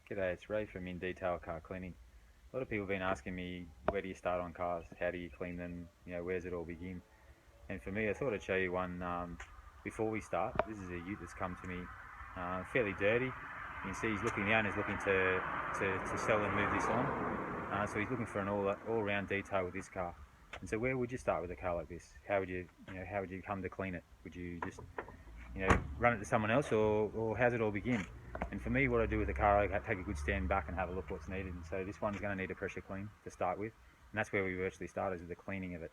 G'day, it's Ray from In Detail Car Cleaning. A lot of people have been asking me, where do you start on cars? How do you clean them? Where does it all begin? And for me, I thought I'd show you one before we start. This is a ute that's come to me fairly dirty. You can see the owner's looking to sell and move this on. So he's looking for an all-round detail with this car. And so where would you start with a car like this? How would you come to clean it? Would you just run it to someone else, or how's it all begin? And for me, what I do with the car, I take a good stand back and have a look what's needed. And so this one's going to need a pressure clean to start with, and that's where we virtually start, is with the cleaning of it.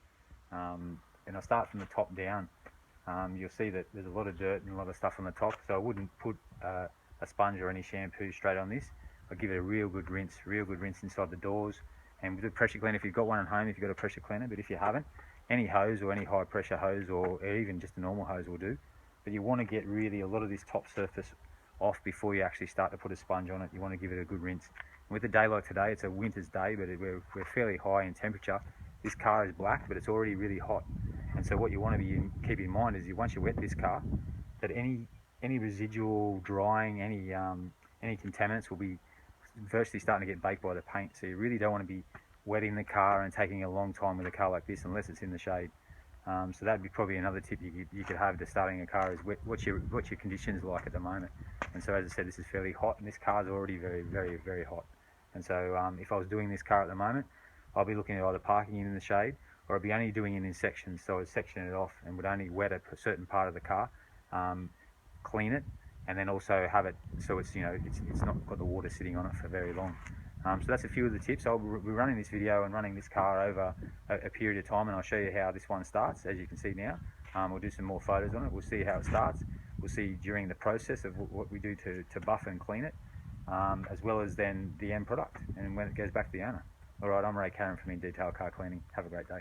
And I start from the top down. You'll see that there's a lot of dirt and a lot of stuff on the top, so I wouldn't put a sponge or any shampoo straight on this. I give it a real good rinse inside the doors. And with the pressure cleaner, if you've got one at home, if you've got a pressure cleaner, but if you haven't, any hose or any high pressure hose, or even just a normal hose will do. But you want to get really a lot of this top surface off before you actually start to put a sponge on it. You want to give it a good rinse. And with a day like today, it's a winter's day, but we're fairly high in temperature. This car is black, but it's already really hot. And so what you want to keep in mind is, once you wet this car, that any residual drying, any contaminants will be virtually starting to get baked by the paint. So you really don't want to be wetting the car and taking a long time with a car like this, unless it's in the shade. So that'd be probably another tip you could have to starting a car, is what's your conditions like at the moment. And so, as I said, this is fairly hot, and this car's already very hot. And so if I was doing this car at the moment, I'll be looking at either parking it in the shade, or I'd be only doing it in sections. So I'd section it off and would only wet a certain part of the car, clean it, and then also have it so it's not got the water sitting on it for very long. So that's a few of the tips. I'll be running this video and running this car over a period of time, and I'll show you how this one starts. As you can see now, we'll do some more photos on it. We'll see how it starts. We'll see during the process of what we do to buff and clean it, as well as then the end product and when it goes back to the owner. Alright, I'm Ray Karam from In Detail Car Cleaning. Have a great day.